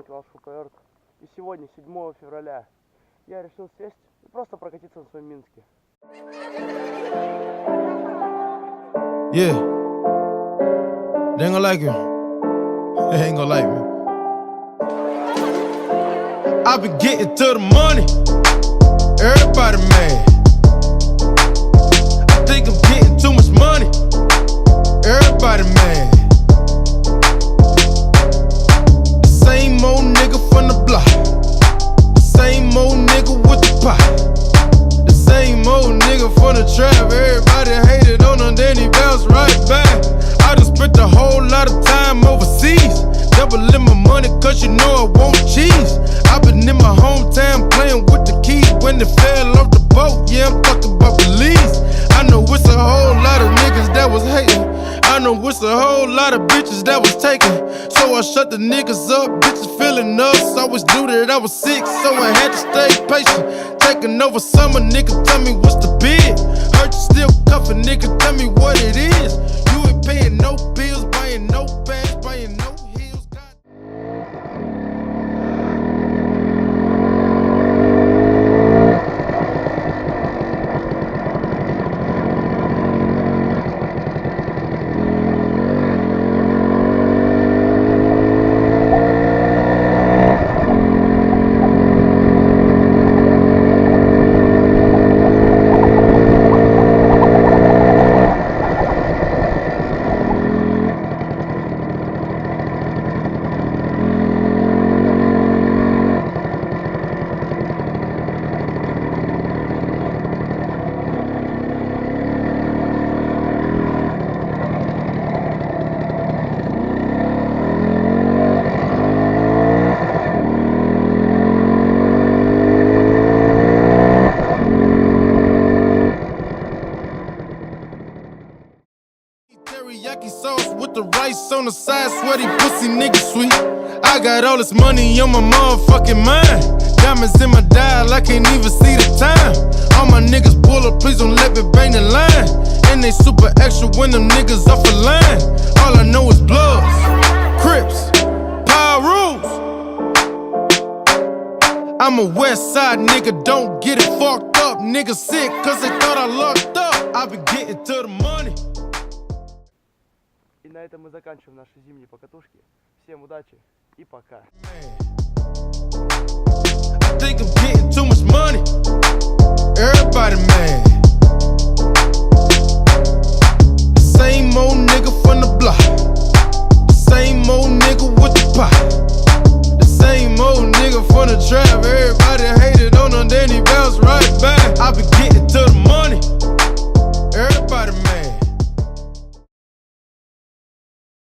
Килашку Койорг. И сегодня, 7 февраля, я решил сесть и просто прокатиться на своем Минске. Yeah. They ain't gonna like you. They ain't gonna like me. I've been getting to the money. Everybody mad. I think I'm getting too much money. Everybody mad. The same old nigga from the block. The same old nigga with the pot. The same old nigga from the trap. Everybody hated on him, then he bounced right back. I just spent a whole lot of time overseas. Doubling my money cause you know I want cheese. I've been in my hometown playing with the keys when it fell off the boat. Yeah, I'm talking about Belize. I know it's a whole lot of niggas that was hating. I know it's a whole lot of bitches that was taken. So I shut the niggas up, bitches feeling us. Always knew that I was sick, so I had to stay patient. Taking over summer, nigga, tell me what's the bid. Hurt you still cuffing, nigga, tell me what it is. You ain't paying no bills, buying no bags, buying no heels. Teriyaki sauce with the rice on the side, sweaty pussy nigga sweet. I got all this money on my motherfucking mind. Diamonds in my dial, I can't even see the time. All my niggas pull up, please don't let me bang the line. And they super extra when them niggas off the line. All I know is Bloods, Crips, Power Rules. I'm a West Side nigga, don't get it fucked up. Niggas sick cause they thought I locked up. I been getting to the money. И на этом мы заканчиваем наши зимние покатушки. Всем удачи и пока. I think I'm getting too much money. Everybody mad. The same old nigga from the block. The same old nigga with the pot. The same old nigga from the trap. Everybody hated on him, then he bounced right back. I been getting